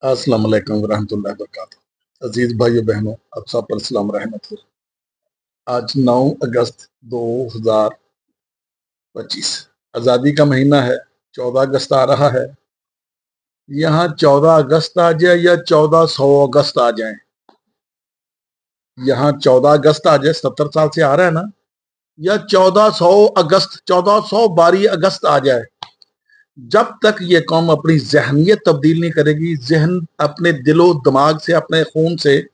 अस्सलाम वालेकुम रहमतुल्लाहि व बरकातहू। अजीज भाइयों बहनों, आप सब पर सलाम रहमत हो। आज 9 अगस्त 2025 आज़ादी का महीना है। 14 अगस्त आ रहा है। यहाँ 14 अगस्त आ जाए या 1400 अगस्त आ जाए, यहाँ 14 अगस्त आ जाए, 70 साल से आ रहा है ना, या 1400 अगस्त 1412 अगस्त आ जाए, जब तक ये कौम अपनी जहनियत तब्दील नहीं करेगी, जहन अपने दिलो दिमाग से, अपने खून से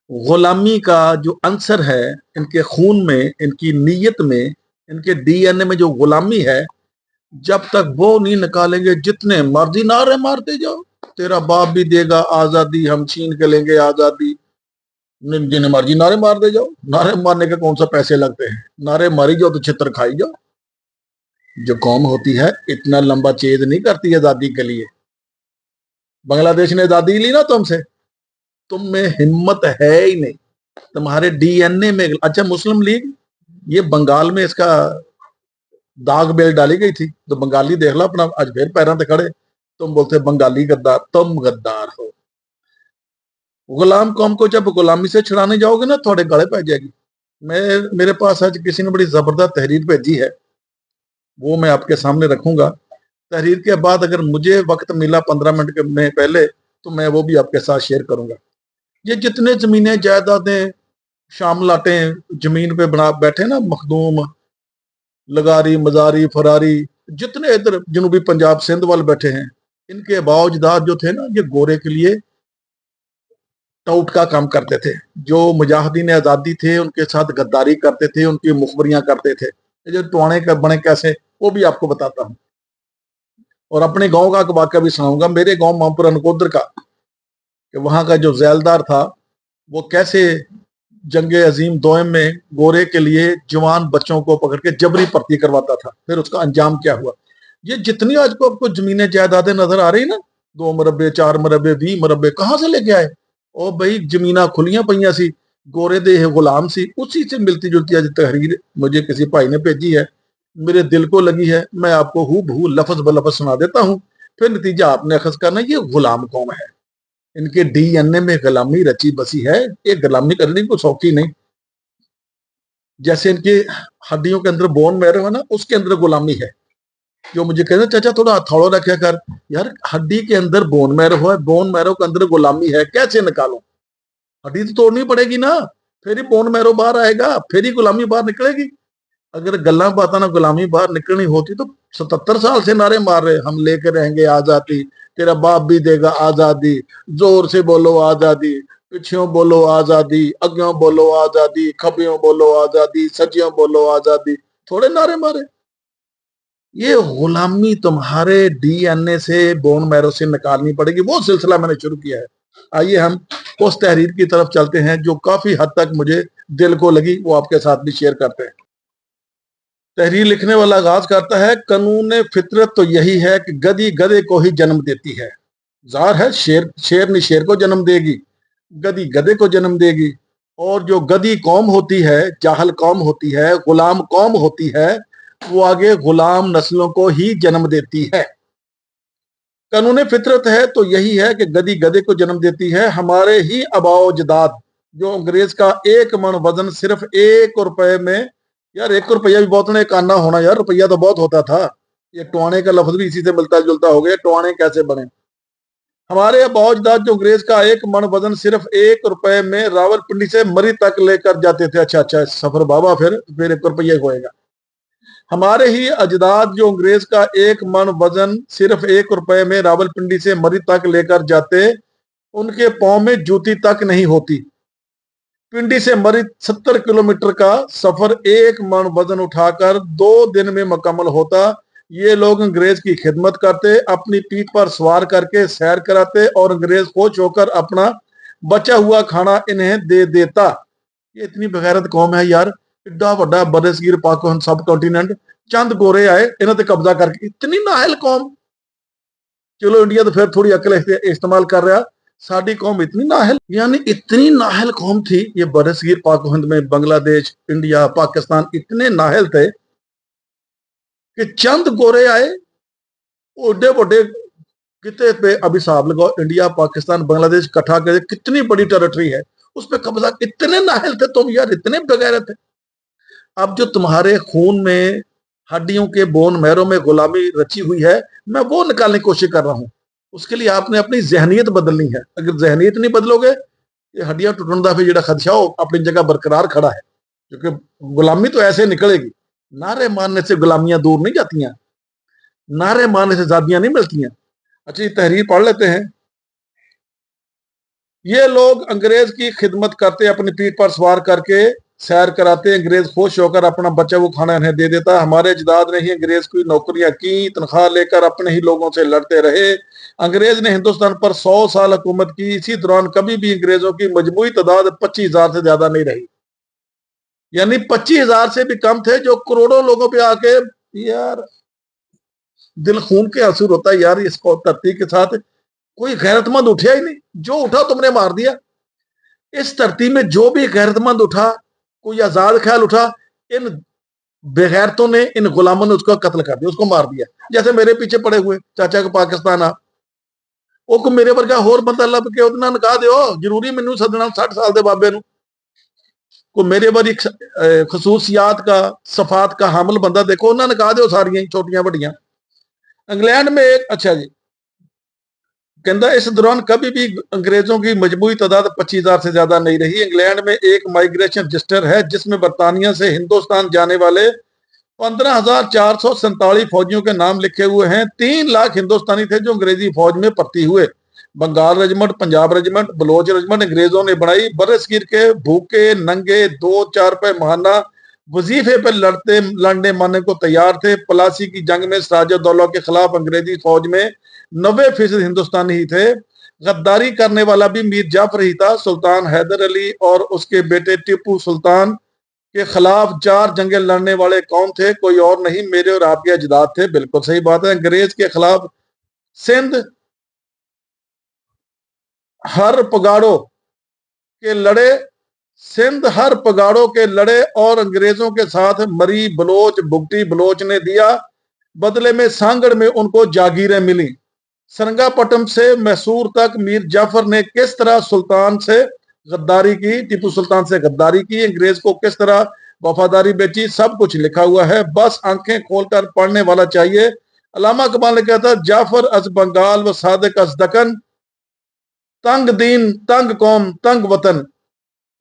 गुलामी का जो अंसर है इनके खून में, इनकी नीयत में, इनके डीएनए में जो गुलामी है, जब तक वो नहीं निकालेंगे, जितने मर्जी नारे मारते जाओ, तेरा बाप भी देगा आजादी, हम छीन के लेंगे आजादी, जिन्हें मर्जी नारे मार दे जाओ। नारे मारने के कौन सा पैसे लगते हैं? नारे मारी जाओ तो छितर खाई जाओ। जो कौम होती है इतना लंबा चेज नहीं करती आजादी के लिए। बांग्लादेश ने आजादी ली ना तुमसे, तुम में हिम्मत है ही नहीं, तुम्हारे डीएनए में। अच्छा, मुस्लिम लीग, ये बंगाल में इसका दाग बेल डाली गई थी, तो बंगाली देख लो अपना आज फिर पैरों पे खड़े। तुम बोलते बंगाली गद्दार, तुम गद्दार हो। गुलाम कौम को जब गुलामी से छुड़ाने जाओगे ना, थोड़े गले पै जाएगी। मेरे पास आज किसी ने बड़ी जबरदस्त तहरीर भेजी है, वो मैं आपके सामने रखूंगा। तहरीर के बाद अगर मुझे वक्त मिला 15 मिनट में पहले, तो मैं वो भी आपके साथ शेयर करूंगा। ये जितने जमीनें जायदादें शाम लाटे जमीन पे बना बैठे ना, मखदूम, लगारी, मजारी, फरारी, जितने इधर जनूबी पंजाब सिंध वाले बैठे हैं, इनके बावजदाद जो थे ना, ये गोरे के लिए टाउट का काम करते थे। जो मुजाहिदीन आजादी थे उनके साथ गद्दारी करते थे, उनकी मुखबरियां करते थे। ये जो टुआने का बने कैसे, वो भी आपको बताता हूँ। और अपने गांव का वाक्य भी सुनाऊंगा, मेरे गांव मामपुरा नकोदर का, कि वहां का जो जैलदार था वो कैसे जंगे अजीम दोयम में गोरे के लिए जवान बच्चों को पकड़ के जबरी भर्ती करवाता था। फिर उसका अंजाम क्या हुआ। ये जितनी आज को आपको जमीनें जायदादें नजर आ रही ना, 2 मरबे, 4 मरबे, 20 मरबे, कहाँ से लेके आए? ओ भाई, जमीना खुलियां पईयां सी, गोरे दे गुलाम सी। उसी से मिलती जुलती आज तहरीर मुझे किसी भाई ने भेजी है, मेरे दिल को लगी है। मैं आपको हूँ बहू लफज ब लफज सुना देता हूँ, फिर नतीजा आपने अखज करना। ये गुलाम कौम है, इनके डीएनए में गुलामी रची बसी है। ये गुलामी करने को सौखी नहीं। जैसे इनके हड्डियों के अंदर बोन मैरो है ना, उसके अंदर गुलामी है। जो मुझे कहते चाचा थोड़ा हथौड़ा रखा कर, यार हड्डी के अंदर बोन मैरो है, बोन मैरो के अंदर गुलामी है, कैसे निकालो? हड्डी तो तोड़नी पड़ेगी ना, फिर ही बोन मैरो बाहर आएगा, फिर ही गुलामी बाहर निकलेगी। अगर गल्ला बात ना गुलामी बाहर निकलनी होती तो 77 साल से नारे मार रहे, हम लेकर रहेंगे आजादी, तेरा बाप भी देगा आजादी, जोर से बोलो आजादी, पिछियों बोलो आजादी, अग्यों बोलो आजादी, खबियों बोलो आजादी, सजियों बोलो आजादी, थोड़े नारे मारे। ये गुलामी तुम्हारे डीएनए से, बोन मैरो से निकालनी पड़ेगी। वो सिलसिला मैंने शुरू किया है। आइए हम उस तहरीर की तरफ चलते हैं जो काफी हद तक मुझे दिल को लगी, वो आपके साथ भी शेयर करते हैं। तहरीर लिखने वाला आगाज करता है, कानून फितरत तो यही है कि गधी गधे को ही जन्म देती है। जाहिर है शेर शेरनी शेर को जन्म देगी, गधी गधे को जन्म देगी। और जो गधी कौम होती है, जाहल कौम होती है, गुलाम कौम होती है, वो आगे गुलाम नस्लों को ही जन्म देती है। कानून फितरत है तो यही है कि गधी गधे को जन्म देती है। हमारे ही आबाओ जदाद, जो अंग्रेज का 1 मन वजन सिर्फ 1 रुपए में, यार 1 रुपया भी बहुत नहीं, काना होना यार, रुपया तो बहुत होता था। ये टुआने का लफ्ज भी इसी से मिलता जुलता हो गया, टुआने कैसे बने। हमारे बावजदाद जो अंग्रेज का 1 मन वजन सिर्फ 1 रुपए में रावलपिंडी से मरी तक लेकर जाते थे। अच्छा अच्छा, सफर बाबा, फिर 1 रुपया होएगा। हमारे ही अजदाद जो अंग्रेज का 1 मन वजन सिर्फ 1 रुपए में रावलपिंडी से मरी तक लेकर जाते, उनके पांव में जूती तक नहीं होती। पिंडी से मरी 70 किलोमीटर का सफर 1 मन वजन उठाकर 2 दिन में मुकम्मल होता। ये लोग अंग्रेज की खिदमत करते, अपनी पीठ पर सवार करके सैर कराते, और अंग्रेज खुश होकर अपना बचा हुआ खाना इन्हें दे देता। ये इतनी बगैरत कौम है यार। इड्डा वड्डा बरसगीर पाकिस्तान सब कॉन्टिनेंट, चंद गोरे आए इन्हों ते कब्जा करके, इतनी नाहल कौम। चलो इंडिया तो फिर थोड़ी अकल इस्तेमाल कर रहा, साड़ी कौम इतनी नाहल, यानी इतनी नाहल कौम थी ये बरसगीर पाक हिंद में। बांग्लादेश, इंडिया, पाकिस्तान इतने नाहल थे कि चंद गोरे आए, ओडे बड़े कितने पे अभी हिसाब लगाओ, इंडिया पाकिस्तान बांग्लादेश इकट्ठा कर कितनी बड़ी टेरिटरी है, उस पर कब्जा, इतने नाहल थे तुम यार, इतने बगैरत थे। अब जो तुम्हारे खून में, हड्डियों के बोन मैरों में गुलामी रची हुई है, मैं वो निकालने की कोशिश कर रहा हूं। उसके लिए आपने अपनी जहनीत बदलनी है। अगर जहनीत नहीं बदलोगे, ये हड्डियां टूटने का फिर जो खदशा हो अपनी जगह बरकरार खड़ा है, क्योंकि गुलामी तो ऐसे निकलेगी। नारे मारने से गुलामियां दूर नहीं जाती, नारे मारने से आजादियां नहीं मिलती। अच्छा, ये तहरीर पढ़ लेते हैं। ये लोग अंग्रेज की खिदमत करते, अपनी पीठ पर सवार करके सैर कराते, अंग्रेज खुश होकर अपना बचा वो खाना इन्हें दे देता। हमारे जदाद ने ही अंग्रेज की नौकरियां की, तनख्वाह लेकर अपने ही लोगों से लड़ते रहे। अंग्रेज ने हिंदुस्तान पर 100 साल हुकूमत की, इसी दौरान कभी भी अंग्रेजों की मजमूई तादाद 25,000 से ज्यादा नहीं रही। यानी 25,000 से भी कम थे, जो करोड़ों लोगों पे आके, यार दिल खून के आंसू होता है यार इस धरती के साथ। कोई गैरतमंद उठा ही नहीं, जो उठा तुमने मार दिया। इस धरती में जो भी गैरतमंद उठा, कोई आजाद ख्याल उठा, इन बेगैरतों ने, इन गुलामों ने उसको कत्ल कर दिया, उसको मार दिया। जैसे मेरे पीछे पड़े हुए चाचा को पाकिस्तान आ, वो मेरे वर्गा होर बंदा लब के उतना नका दो, जरूरी मैनू सदना 60 साल के बाबे नू, को मेरे बारी खसूसियात का, सफात का हामिल बंदा देखो, उन्होंने नका दो सारियां छोटियां बड़ियां। इंग्लैंड में एक, अच्छा जी, कहता इस दौरान कभी भी अंग्रेजों की मजमूई तादाद 25,000 से ज्यादा नहीं रही। इंग्लैंड में एक माइग्रेशन रजिस्टर है जिसमें बरतानिया से हिंदुस्तान जाने वाले 15,447 फौजियों के नाम लिखे हुए हैं। 3 लाख हिंदुस्तानी थे जो अंग्रेजी फौज में भर्ती हुए। Bengal regiment, Punjab regiment, Baloch regiment अंग्रेजों ने बनाई। बरसगीर के भूखे नंगे 2-4 पे महाना वजीफे पर लड़ने मारने को तैयार थे। पलासी की जंग में सिराजुद्दौला के खिलाफ अंग्रेजी फौज में 90% हिंदुस्तानी ही थे। गद्दारी करने वाला भी मीर जाफर ही था। सुल्तान हैदर अली और उसके बेटे टीपू सुल्तान के खिलाफ 4 जंगें लड़ने वाले कौन थे? कोई और नहीं, मेरे और आपके अजदाद थे। बिल्कुल सही बात है। अंग्रेज के खिलाफ सिंध हर पगाड़ों के लड़े, सिंध हर पगाड़ों के लड़े और अंग्रेजों के साथ मरी बलोच भुगती। बलोच ने दिया बदले में, सांगड़ में उनको जागीरें मिली। सरंगापटम से मैसूर तक मीर जाफर ने किस तरह सुल्तान से गद्दारी की, टीपू सुल्तान से गद्दारी की, अंग्रेज को किस तरह वफादारी बेची, सब कुछ लिखा हुआ है। बस आंखें खोलकर पढ़ने वाला चाहिए। अलामा कमाल ने कहा था, जाफर अज बंगाल व सादिक अज दकन, तंग दीन तंग कौम तंग वतन।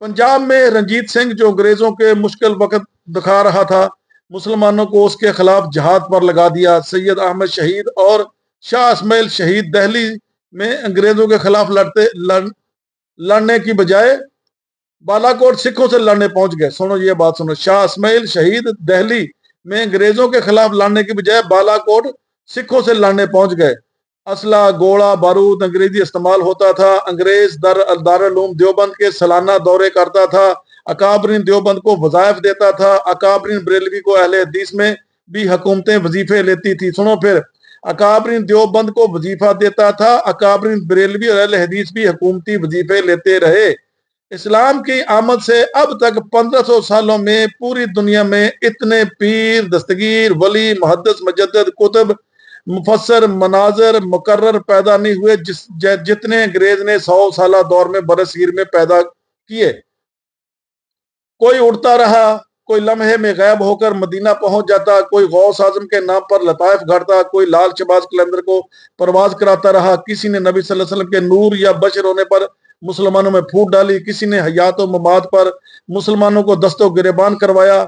पंजाब में रंजीत सिंह जो अंग्रेजों के मुश्किल वक्त दिखा रहा था, मुसलमानों को उसके खिलाफ जहाद पर लगा दिया। सैयद अहमद शहीद और शाह इस्माइल शहीद दिल्ली में अंग्रेजों के खिलाफ लड़ने की बजाय बालाकोट सिखों से लड़ने पहुंच गए। सुनो ये बात सुनो, शाह इस्माइल शहीद दिल्ली में अंग्रेजों के खिलाफ लड़ने की बजाय बालाकोट सिखों से लड़ने पहुंच गए। असला गोला बारूद अंग्रेजी इस्तेमाल होता था। अंग्रेज दारुल देवबंद के सालाना दौरे करता था। अकाबरीन देवबंद को वज़ाइफ देता था। अकाबरीन बरेलवी को अहले हदीस में भी हुकूमतें वजीफे लेती थी। सुनो फिर, अकाबरीन देवबंद को वजीफा देता था। अकाबरीन बरेलवी और अहले हदीस भी हुकूमती वजीफे लेते रहे। इस्लाम की आमद से अब तक 1500 सालों में पूरी दुनिया में इतने पीर, दस्तगीर, वली, मुहद्दिस, मुजद्दिद, कुतुब, मुफस्सर, मनाजर, मुकर्रर पैदा नहीं हुए जितने अंग्रेज ने 100 साला दौर में बरसगीर में पैदा किए। कोई उड़ता रहा, कोई लम्हे में गायब होकर मदीना पहुंच जाता, कोई गौस आजम के नाम पर लताइफ घड़ता, कोई लाल शबाज कलंदर को परवाज कराता रहा। किसी ने नबी सल्लल्लाहु अलैहि वसल्लम के नूर या बशर होने पर मुसलमानों में फूट डाली। किसी ने हयात व ममात पर मुसलमानों को दस्तो गिरेबान करवाया।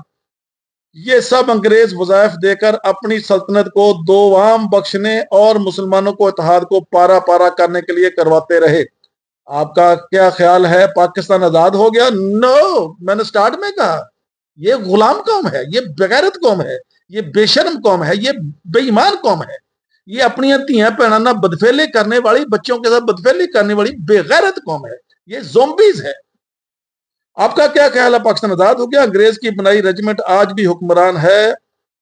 ये सब अंग्रेज वज़ाइफ देकर अपनी सल्तनत को दोवाम बख्शने और मुसलमानों को इत्तेहाद को पारा पारा करने के लिए करवाते रहे। आपका क्या ख्याल है, पाकिस्तान आजाद हो गया? नो, मैंने स्टार्ट में कहा, ये गुलाम कौम है, ये बेगैरत कौम है, ये बेशर्म कौम है, ये बेईमान कौम है, ये अपनी धियां भैनों ना बदफेले करने वाली, बच्चों के साथ बदफेली करने वाली बेगैरत कौम है, ये ज़ोंबीज है। आपका क्या ख्याल है, पाकिस्तान आजाद हो गया? अंग्रेज की बनाई रेजिमेंट आज भी हुक्मरान है,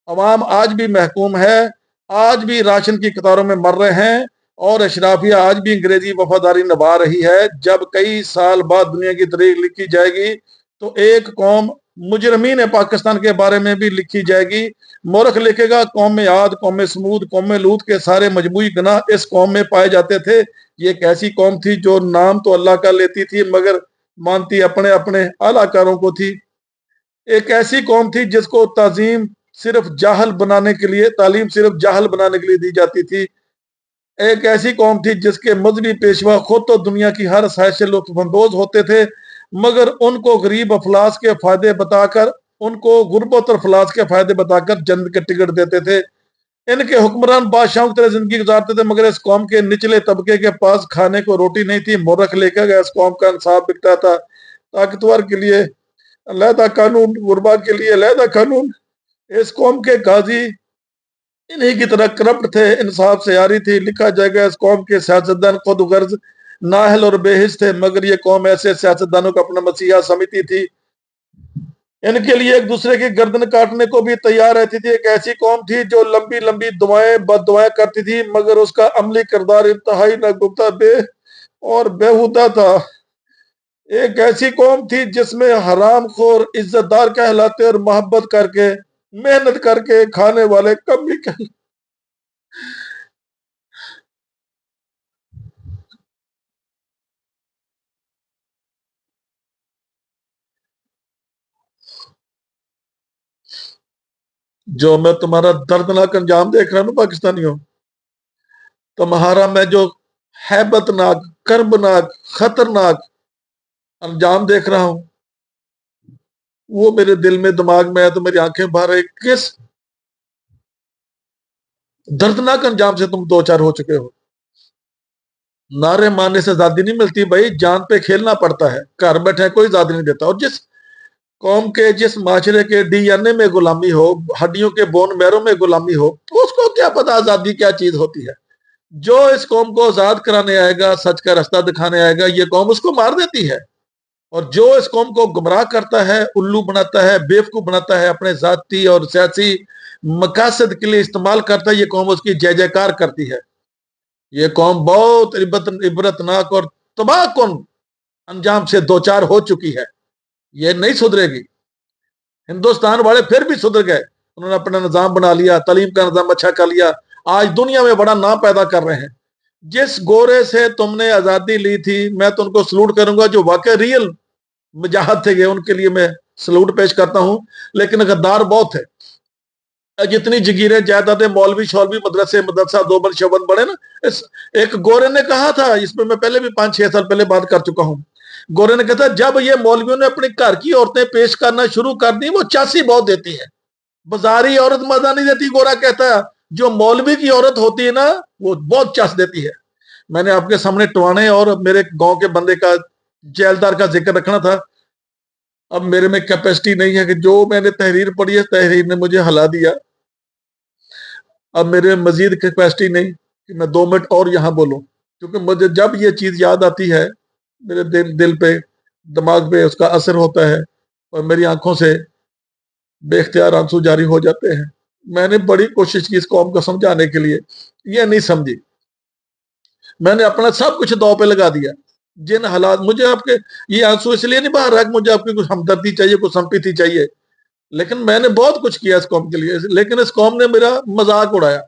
अवाम आज भी महकूम है, आज भी राशन की कतारों में मर रहे हैं और अशराफिया आज भी अंग्रेजी वफादारी निभा रही है। जब कई साल बाद दुनिया की तारीख लिखी जाएगी तो एक कौम मुजरमीन है पाकिस्तान के बारे में भी लिखी जाएगी। मौरख लिखेगा कौम आद, कौम समूद, कौम लूत के सारे मजमूई गुनाह इस कौम में पाए जाते थे। ये एक ऐसी कौम थी जो नाम तो अल्लाह का लेती थी मगर मानती अपने अपने आलाकारों को थी। एक ऐसी कौम थी जिसको ताजीम सिर्फ जाहल बनाने के लिए, तालीम सिर्फ जाहल बनाने के लिए दी जाती थी। एक ऐसी कौम थी जिसके मजहबी पेशवा खुद तो दुनिया की हर साइज से लुत्फानंदोज होते थे मगर उनको गरीब अफलास के फायदे बताकर, उनको गुर्बत और अफलास के फायदे बताकर जन्नत के टिकट देते थे। इनके हुक्मरान बादशाहों की तरह जिंदगी गुजारते थे मगर इस कौम के निचले तबके के पास खाने को रोटी नहीं थी। मुर्रख लेकर गया, इस कौम का इंसाफ बिकता था। ताकतवर के लिए अलहदा कानून, गुरबा के लिए अलहदा कानून। इस कौम के गाजी इन्हीं की तरह करप्ट थे, इंसाफ से यारी थी। लिखा जाएगा इस कौम के सियासतदान खुद गर्ज नाहल और बेहिस थे मगर ये कौम ऐसे सियासतदानों को अपना मसीहा समझती थी, इनके लिए एक दूसरे की गर्दन काटने को भी तैयार रहती थी। एक ऐसी कौम थी जो लंबी लंबी दुआएं बददुआएं करती थी मगर उसका अमली किरदार इंतहाई नागुफ्ता बे और बेहुदा था। एक ऐसी कौम थी जिसमें हराम खोर इज्जतदार कहलाते और मोहब्बत करके, मेहनत करके खाने वाले कम ही कहलाते। जो मैं तुम्हारा दर्दनाक अंजाम देख रहा हूं पाकिस्तानियों, तुम्हारा मैं जो हैबतनाक, कर्बनाक, खतरनाक अंजाम देख रहा हूं वो मेरे दिल में, दिमाग में है तो मेरी आंखें बाहर है। किस दर्दनाक अंजाम से तुम दो चार हो चुके हो। नारे मारने से आजादी नहीं मिलती भाई, जान पे खेलना पड़ता है। घर बैठे कोई आजादी नहीं देता। और जिस कौम के, जिस माशरे के डीएनए में गुलामी हो, हड्डियों के बोन मैरों में गुलामी हो, उसको क्या पता आजादी क्या चीज होती है। जो इस कौम को आजाद कराने आएगा, सच का रास्ता दिखाने आएगा, ये कौम उसको मार देती है। और जो इस कौम को गुमराह करता है, उल्लू बनाता है, बेवकूफ बनाता है, अपने जाती और सियासी मकासद के लिए इस्तेमाल करता है, ये कौम उसकी जय जयकार करती है। ये कौम बहुत इबरतनाक और तबाह कौन अंजाम से दो चार हो चुकी है। ये नहीं सुधरेगी। हिंदुस्तान वाले फिर भी सुधर गए, उन्होंने अपना निजाम बना लिया, तालीम का निजाम अच्छा कर लिया, आज दुनिया में बड़ा नाम पैदा कर रहे हैं। जिस गोरे से तुमने आजादी ली थी, मैं तो उनको सलूट करूंगा, जो वाकई रियल मुजाहिद थे, उनके लिए मैं सलूट पेश करता हूं। लेकिन गद्दार बहुत है। जितनी जगीरें जायदादें, मौलवी शौलवी, मदरसे, मदरसा, दोबन शोबन बड़े ना, इस एक गोरे ने कहा था, इसमें मैं पहले भी 5-6 साल पहले बात कर चुका हूं। गोरे ने कहा था जब ये मौलवियों ने अपने घर की औरतें पेश करना शुरू कर दी, वो चासी बहुत देती है, बाजारी औरत मजा नहीं देती। गोरा कहता है जो मौलवी की औरत होती है ना, वो बहुत चास देती है। मैंने आपके सामने टवाने और मेरे गांव के बंदे का, जेलदार का जिक्र रखना था। अब मेरे में कैपेसिटी नहीं है कि जो मैंने तहरीर पढ़ी है, तहरीर ने मुझे हिला दिया। अब मेरे में मजीद कैपेसिटी नहीं कि मैं 2 मिनट और यहाँ बोलूं, क्योंकि मुझे जब ये चीज याद आती है, मेरे दिल पे, दिमाग पे उसका असर होता है और मेरी आंखों से बेख्तियार आंसू जारी हो जाते हैं। मैंने बड़ी कोशिश की इस कौम को समझाने के लिए, ये नहीं समझी। मैंने अपना सब कुछ दांव पे लगा दिया। जिन हालात, मुझे आपके ये आंसू इसलिए नहीं बाहर रहा कि मुझे आपकी कुछ हमदर्दी चाहिए, कुछ संपत्ति चाहिए, लेकिन मैंने बहुत कुछ किया इस कौम के लिए। लेकिन इस कौम ने मेरा मजाक उड़ाया,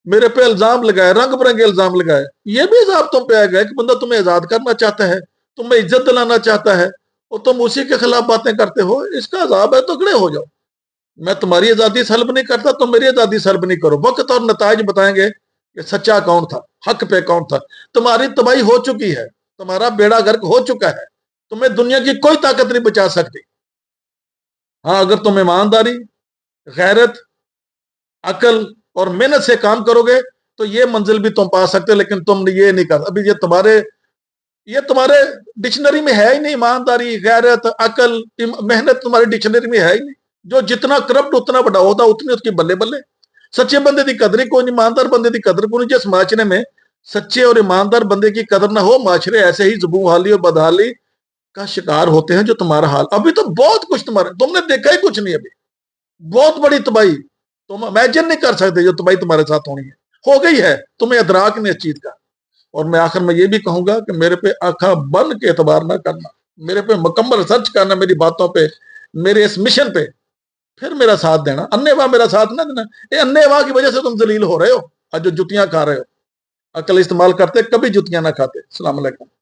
मेरे पे इल्जाम लगाए, रंग बिरंगे इल्जाम लगाए। ये भी इल्जाम तुम पे आ गया कि बंदा तुम्हें आजाद करना चाहता है, तुम्हें इज्जत दिलाना चाहता है और तुम उसी के खिलाफ बातें करते हो। इसका अजाब है तो खड़े हो जाओ। मैं तुम्हारी आजादी सल्ब नहीं करता, तुम मेरी आजादी सल्ब नहीं करो। वक्त और नताज बताएंगे कि सच्चा कौन था, हक पे कौन था। तुम्हारी तबाही हो चुकी है, तुम्हारा बेड़ा गर्क हो चुका है, तुम्हें दुनिया की कोई ताकत नहीं बचा सकती। हाँ, अगर तुम ईमानदारी, गैरत, अकल और मेहनत से काम करोगे तो ये मंजिल भी तुम पा सकते हो, लेकिन तुम ये नहीं कर। अभी ये तुम्हारे डिक्शनरी में है ही नहीं। ईमानदारी, गैरत, अकल, मेहनत तुम्हारी डिक्शनरी में है ही नहीं। जो जितना करप्ट उतना बड़ा होता, उतनी उसकी बल्ले बल्ले। सच्चे बंदे की कदर कोई नहीं, ईमानदार बंदे की कदर कोई नहीं। जिस माशरे में सच्चे और ईमानदार बंदे की कदर ना हो, माशरे ऐसे ही जुबूहाली और बदहाली का शिकार होते हैं जो तुम्हारा हाल। अभी तो बहुत कुछ तुम्हारे, तुमने देखा ही कुछ नहीं। अभी बहुत बड़ी तबाही तुम इमेजिन नहीं कर सकते जो तबाही तुम्हारे साथ होनी है, हो गई है। तुम्हें अदराक नहीं इस चीज का। और मैं आखिर में ये भी कहूंगा कि मेरे पे आंखा बंद के एतबार ना करना। میرے پہ مکمل ریسرچ کرنا میری باتوں پہ، میرے اس مشن پہ، پھر میرا ساتھ دینا، انے واہ میرا ساتھ نہ دینا۔ یہ انے واہ کی وجہ سے تم ذلیل ہو رہے ہو، آج جو جتیاں کھا رہے ہو، عقل استعمال کرتے کبھی جتیاں نہ کھاتے۔ السلام علیکم۔